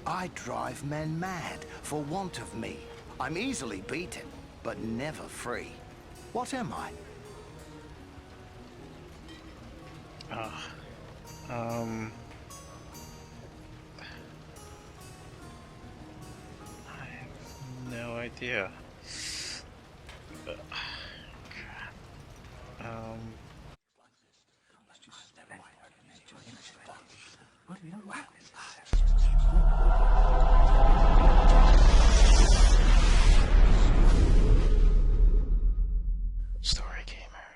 I drive men mad for want of me. I'm easily beaten, but never free. What am I? I have no idea. StoryGamer.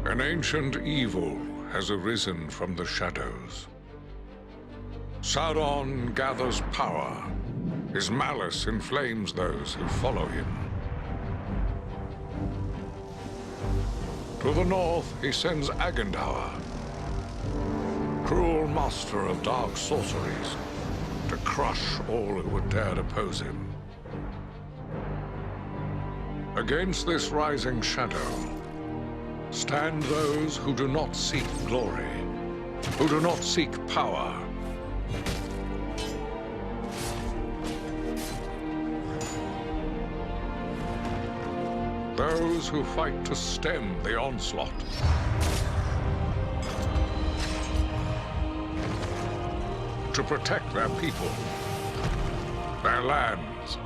An ancient evil has arisen from the shadows. Sauron gathers power. His malice inflames those who follow him. To the north, he sends Agandaur, cruel master of dark sorceries, to crush all who would dare to oppose him. Against this rising shadow stand those who do not seek glory, who do not seek power. Those who fight to stem the onslaught. To protect their people, their lands,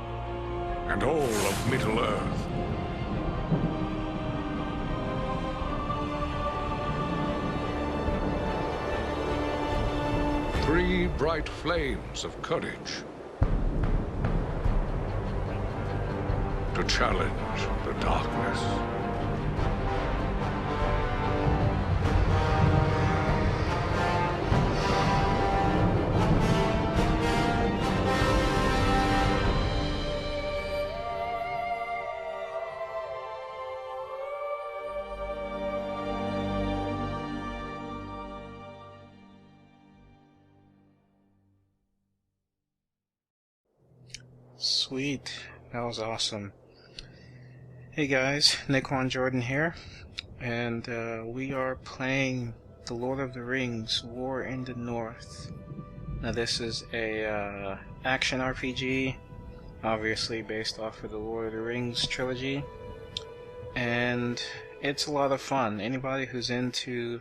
and all of Middle-earth. Three bright flames of courage to challenge the darkness. Sweet, that was awesome. Hey guys, Nick Jordan here, and we are playing The Lord of the Rings: War in the North. Now this is a action RPG, obviously based off of the Lord of the Rings trilogy, and it's a lot of fun. Anybody who's into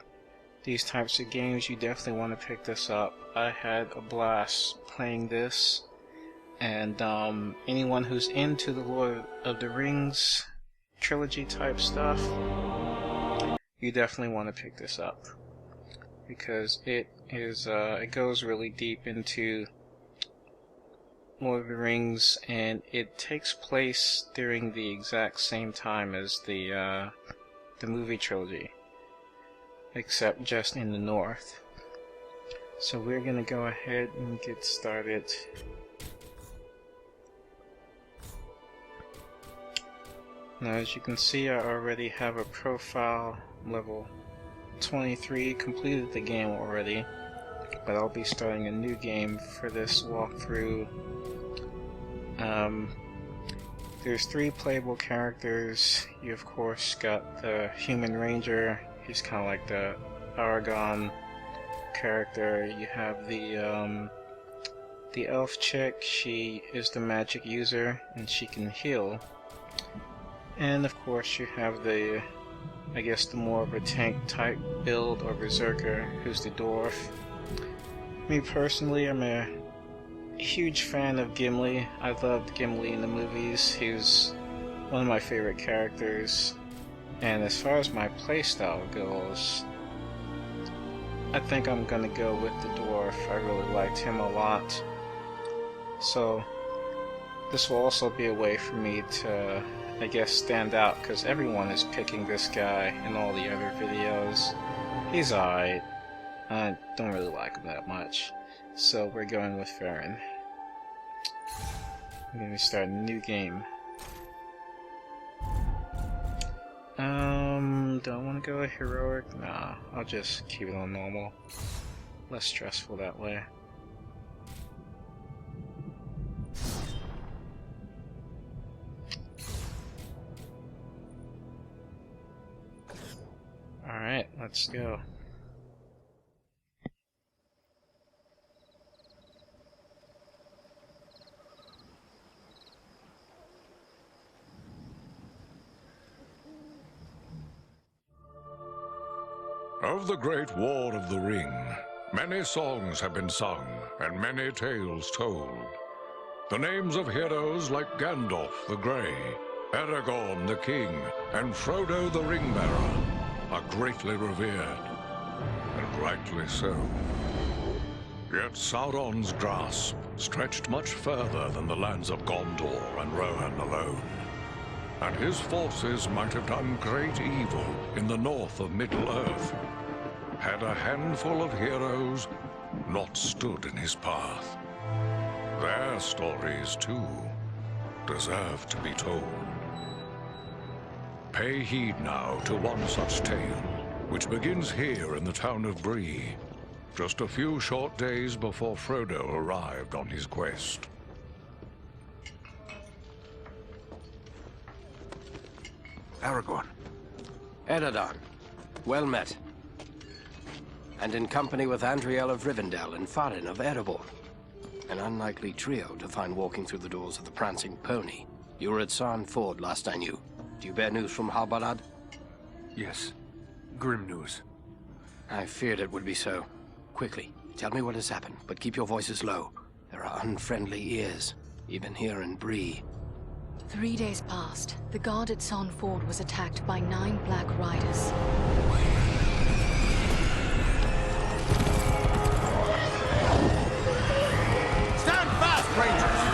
these types of games, you definitely want to pick this up. I had a blast playing this. And anyone who's into the Lord of the Rings trilogy type stuff, you definitely want to pick this up, because it goes really deep into Lord of the Rings, and it takes place during the exact same time as the movie trilogy, except just in the north. So we're gonna go ahead and get started. Now, as you can see, I already have a profile level 23, completed the game already, but I'll be starting a new game for this walkthrough. There's 3 playable characters. You of course got the human ranger, he's kind of like the Aragon character. You have the elf chick, she is the magic user and she can heal. And of course you have the, I guess the more of a tank type build or berserker, who's the dwarf. Me personally, I'm a huge fan of Gimli. I loved Gimli in the movies. He was one of my favorite characters. And as far as my playstyle goes, I think I'm gonna go with the dwarf. I really liked him a lot. So this will also be a way for me to, I guess, stand out, because everyone is picking this guy in all the other videos. He's alright. I don't really like him that much. So we're going with Farin. I'm going to start a new game. Do I want to go heroic? Nah, I'll just keep it on normal. Less stressful that way. let's go. Of the Great War of the Ring, many songs have been sung and many tales told. The names of heroes like Gandalf the Grey, Aragorn the King, and Frodo the Ring-Bearer are greatly revered, and rightly so. Yet Sauron's grasp stretched much further than the lands of Gondor and Rohan alone, and his forces might have done great evil in the north of Middle-earth, had a handful of heroes not stood in his path. Their stories, too, deserve to be told. Pay heed now to one such tale, which begins here in the town of Brie, just a few short days before Frodo arrived on his quest. Aragorn. Eredon, well met. And in company with Andriel of Rivendell and Farin of Erebor. An unlikely trio to find walking through the doors of the Prancing Pony. You were at Sarn Ford last I knew. Do you bear news from Halbarad? Yes. Grim news. I feared it would be so. Quickly, tell me what has happened, but keep your voices low. There are unfriendly ears, even here in Brie. 3 days passed. The guard at Sarn Ford was attacked by 9 Black Riders. Stand fast, Rangers!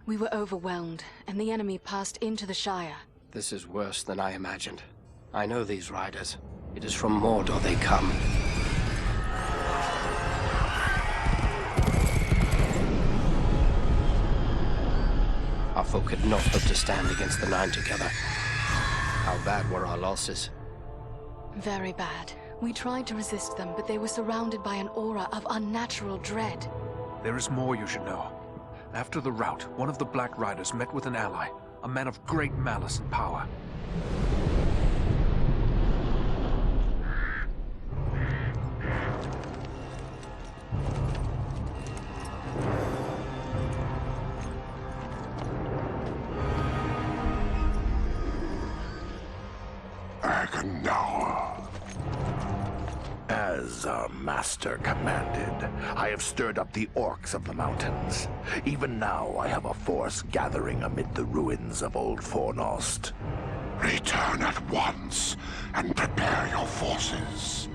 We were overwhelmed, and the enemy passed into the Shire. This is worse than I imagined. I know these riders. It is from Mordor they come. Our folk could not hope to stand against the 9 together. How bad were our losses? Very bad. We tried to resist them, but they were surrounded by an aura of unnatural dread. There is more you should know. After the rout, one of the Black Riders met with an ally, a man of great malice and power. As our master commanded, I have stirred up the orcs of the mountains. Even now I have a force gathering amid the ruins of Old Fornost. Return at once and prepare your forces.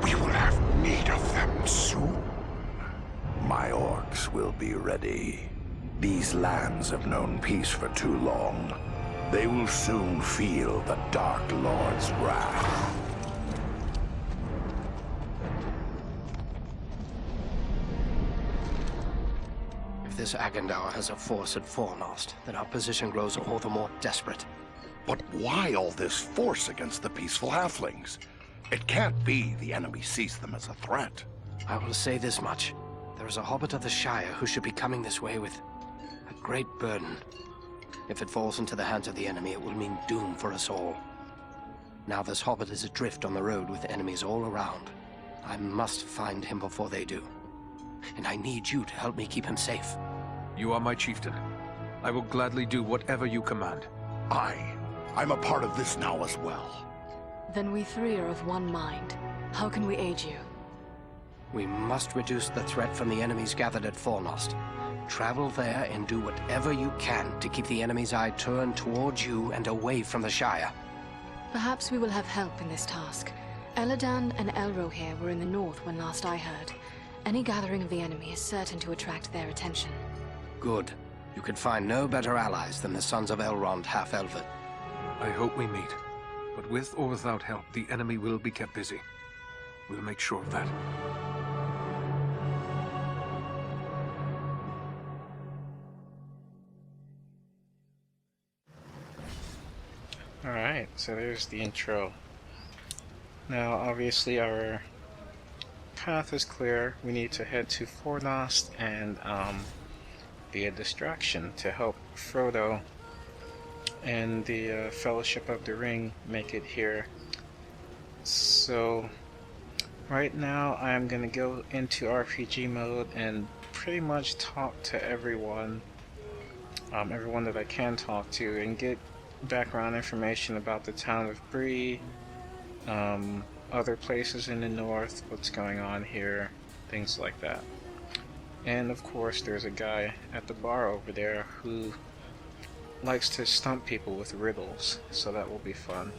We will have need of them soon. My orcs will be ready. These lands have known peace for too long. They will soon feel the Dark Lord's wrath. If this Agandaur has a force at Fornost, then our position grows all the more desperate. But why all this force against the peaceful halflings? It can't be the enemy sees them as a threat. I will say this much. There is a hobbit of the Shire who should be coming this way with a great burden. If it falls into the hands of the enemy, it will mean doom for us all. Now this hobbit is adrift on the road with enemies all around. I must find him before they do. And I need you to help me keep him safe. You are my chieftain. I will gladly do whatever you command. I'm a part of this now as well. Then we 3 are of one mind. How can we aid you? We must reduce the threat from the enemies gathered at Fornost. Travel there and do whatever you can to keep the enemy's eye turned towards you and away from the Shire. Perhaps we will have help in this task. Eladan and Elrohir were in the north when last I heard. Any gathering of the enemy is certain to attract their attention. Good. You could find no better allies than the sons of Elrond half-elven. I hope we meet. But with or without help, the enemy will be kept busy. We'll make sure of that. Alright, so there's the intro. Now, obviously our path is clear. We need to head to Fornost and be a distraction to help Frodo and the Fellowship of the Ring make it here. So right now I'm gonna go into RPG mode and pretty much talk to everyone that I can talk to, and get background information about the town of Brie, other places in the north, what's going on here, things like that. And of course there's a guy at the bar over there who likes to stump people with riddles, so that will be fun.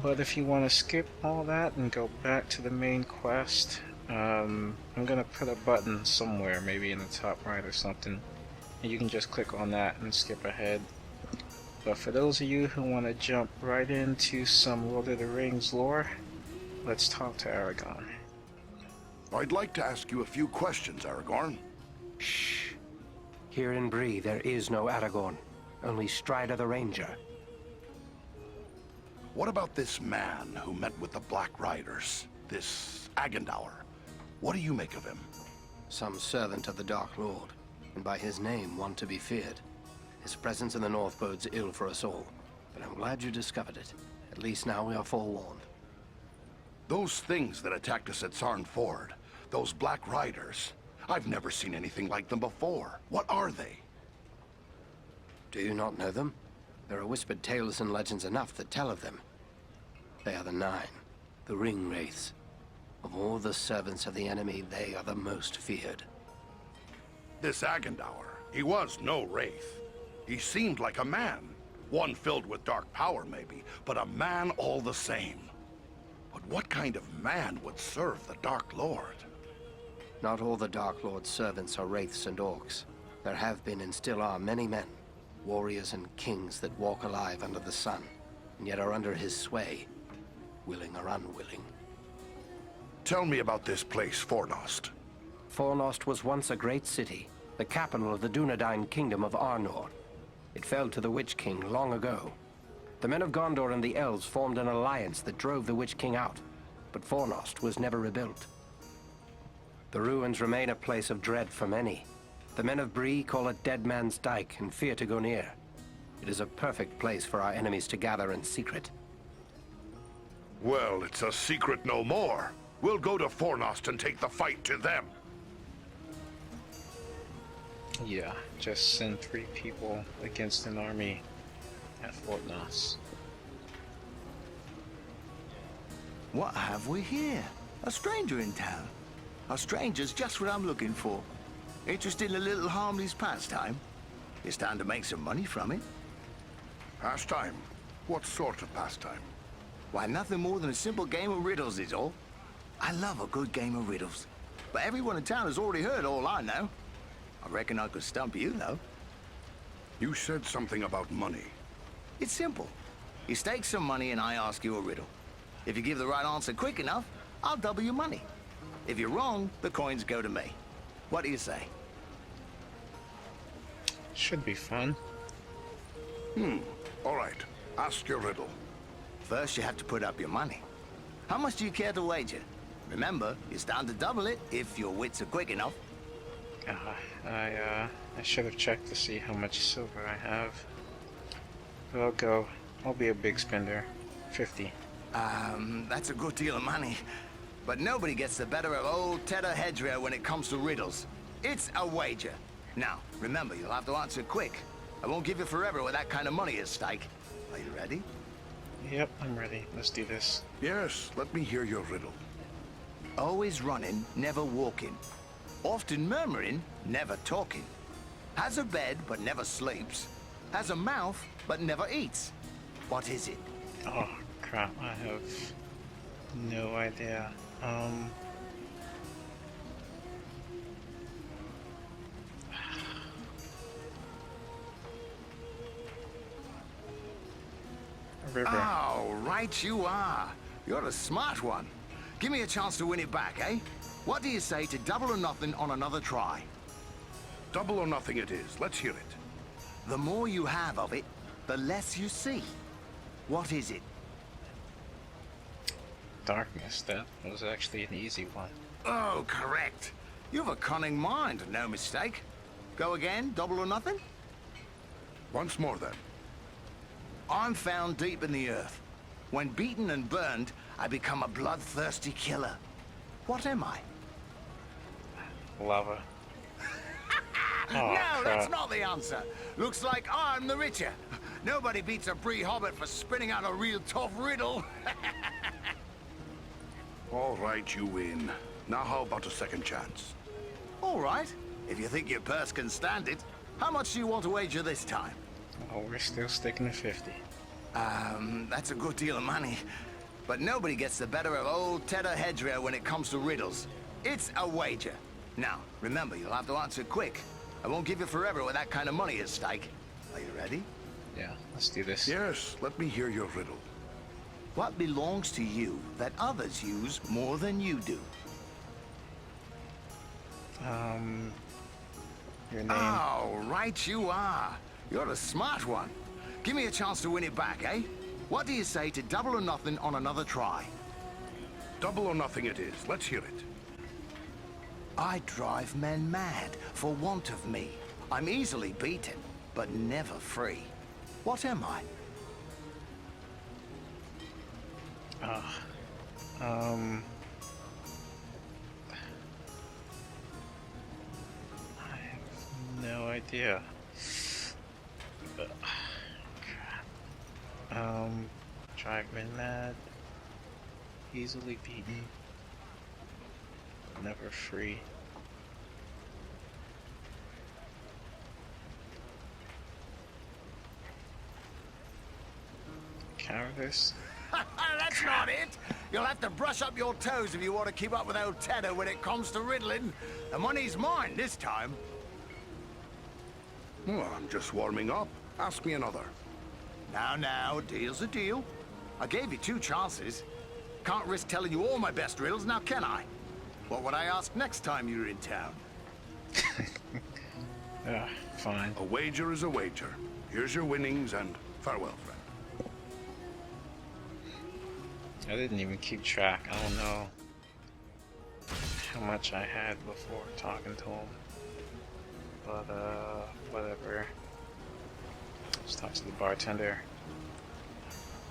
But if you want to skip all that and go back to the main quest, I'm gonna put a button somewhere, maybe in the top right or something, and you can just click on that and skip ahead. But for those of you who want to jump right into some Lord of the Rings lore, let's talk to Aragorn. I'd like to ask you a few questions, Aragorn. Shh. Here in Brie, there is no Aragorn. Only Strider the Ranger. What about this man who met with the Black Riders? This Agendaur. What do you make of him? Some servant of the Dark Lord, and by his name one to be feared. His presence in the north bodes ill for us all, but I'm glad you discovered it. At least now we are forewarned. Those things that attacked us at Sarn Ford, those Black Riders, I've never seen anything like them before. What are they? Do you not know them? There are whispered tales and legends enough that tell of them. They are the Nine, the Ring Wraiths. Of all the servants of the enemy, they are the most feared. This Agendaur, he was no wraith. He seemed like a man. One filled with dark power, maybe, but a man all the same. But what kind of man would serve the Dark Lord? Not all the Dark Lord's servants are wraiths and orcs. There have been and still are many men, warriors and kings that walk alive under the sun, and yet are under his sway, willing or unwilling. Tell me about this place, Fornost. Fornost was once a great city, the capital of the Dunedain kingdom of Arnor. It fell to the Witch King long ago. The men of Gondor and the elves formed an alliance that drove the Witch King out, but Fornost was never rebuilt. The ruins remain a place of dread for many. The men of Brie call it Dead Man's Dyke and fear to go near. It is a perfect place for our enemies to gather in secret. Well, it's a secret no more. We'll go to Fornost and take the fight to them. Yeah, just send 3 people against an army at Fort Knoss. What have we here? A stranger in town. A stranger's just what I'm looking for. Interested in a little harmless pastime? It's time to make some money from it. Pastime? What sort of pastime? Why, nothing more than a simple game of riddles is all. I love a good game of riddles. But everyone in town has already heard all I know. I reckon I could stump you, though. You said something about money. It's simple. You stake some money and I ask you a riddle. If you give the right answer quick enough, I'll double your money. If you're wrong, the coins go to me. What do you say? Should be fun. All right. Ask your riddle. First, you have to put up your money. How much do you care to wager? Remember, you stand to double it if your wits are quick enough. I should have checked to see how much silver I have. But I'll be a big spender. 50. That's a good deal of money. But nobody gets the better of old Tedder Hedgerow when it comes to riddles. It's a wager. Now, remember, you'll have to answer quick. I won't give you forever with that kind of money at stake. Are you ready? Yep, I'm ready. Let's do this. Yes, let me hear your riddle. Always running, never walking. Often murmuring, never talking. Has a bed, but never sleeps. Has a mouth, but never eats. What is it? Oh, crap. I have no idea. A river. Oh, right you are. You're a smart one. Give me a chance to win it back, eh? What do you say to double or nothing on another try? Double or nothing it is. Let's hear it. The more you have of it, the less you see. What is it? Darkness. That was actually an easy one. Oh, correct. You've a cunning mind, no mistake. Go again, double or nothing? Once more, then. I'm found deep in the earth. When beaten and burned, I become a bloodthirsty killer. What am I? Lava. Oh, no, crap. that's not the answer. Looks like I'm the richer. Nobody beats a Brie hobbit for spinning out a real tough riddle. All right, you win. Now how about a second chance? All right, if you think your purse can stand it. How much do you want to wager this time? Oh, we're still sticking to 50. That's a good deal of money. But nobody gets the better of old Tedder Hedgerow when it comes to riddles. It's a wager. Now, remember, you'll have to answer quick. I won't give you forever with that kind of money at stake. Are you ready? Yeah, let's do this. Yes, let me hear your riddle. What belongs to you that others use more than you do? Your name. Oh, right you are. You're a smart one. Give me a chance to win it back, eh? What do you say to double or nothing on another try? Double or nothing it is. Let's hear it. I drive men mad for want of me. I'm easily beaten, but never free. What am I? I have no idea. Drive men mad, easily beaten, never free. Cowardice? That's not it! You'll have to brush up your toes if you want to keep up with old Tedder when it comes to riddling. The money's mine this time. Well, I'm just warming up. Ask me another. Now, deal's a deal. I gave you 2 chances. Can't risk telling you all my best riddles, now can I? What would I ask next time you're in town? Fine. A wager is a wager. Here's your winnings and farewell, friend. I didn't even keep track. I don't know how much I had before talking to him. But, whatever. Let's talk to the bartender.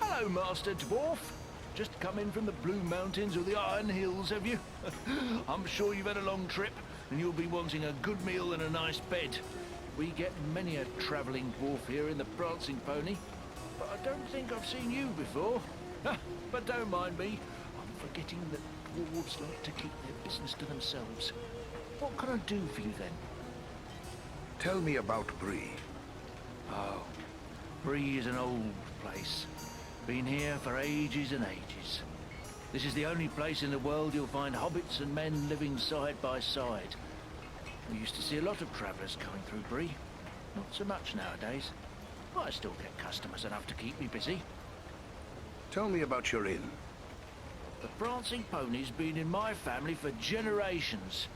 Hello, Master Dwarf. Just come in from the Blue Mountains or the Iron Hills, have you? I'm sure you've had a long trip, and you'll be wanting a good meal and a nice bed. We get many a travelling dwarf here in the Prancing Pony, but I don't think I've seen you before. But don't mind me. I'm forgetting that dwarves like to keep their business to themselves. What can I do for you, then? Tell me about Brie. Oh, Brie is an old place. Been here for ages and ages. This is the only place in the world you'll find hobbits and men living side by side. We used to see a lot of travellers coming through Brie. Not so much nowadays. But I still get customers enough to keep me busy. Tell me about your inn. The Prancing Pony's been in my family for generations.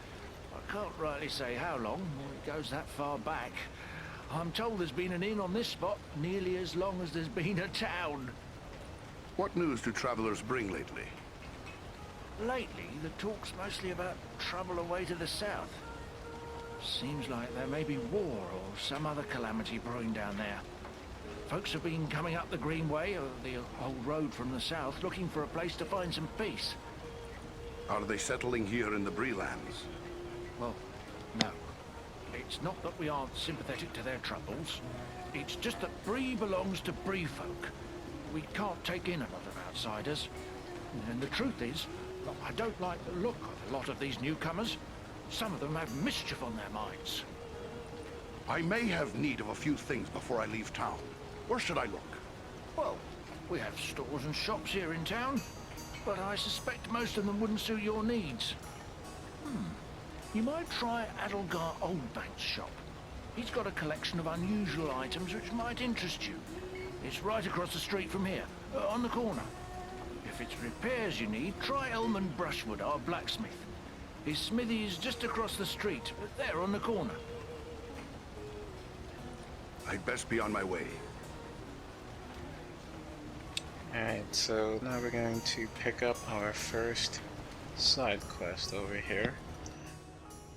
I can't rightly say how long, or it goes that far back. I'm told there's been an inn on this spot nearly as long as there's been a town. What news do travelers bring lately? Lately, the talk's mostly about trouble away to the south. Seems like there may be war or some other calamity brewing down there. Folks have been coming up the Greenway, or the old road from the south, looking for a place to find some peace. Are they settling here in the Brie lands? Well, no. It's not that we aren't sympathetic to their troubles. It's just that Brie belongs to Brie folk. We can't take in a lot of outsiders. And the truth is, I don't like the look of a lot of these newcomers. Some of them have mischief on their minds. I may have need of a few things before I leave town. Where should I look? Well, we have stores and shops here in town, but I suspect most of them wouldn't suit your needs. You might try Adelgar Oldbank's shop. He's got a collection of unusual items which might interest you. It's right across the street from here, on the corner. If it's repairs you need, try Elman Brushwood, our blacksmith. His smithy is just across the street, there on the corner. I'd best be on my way. Alright, so now we're going to pick up our first side quest over here.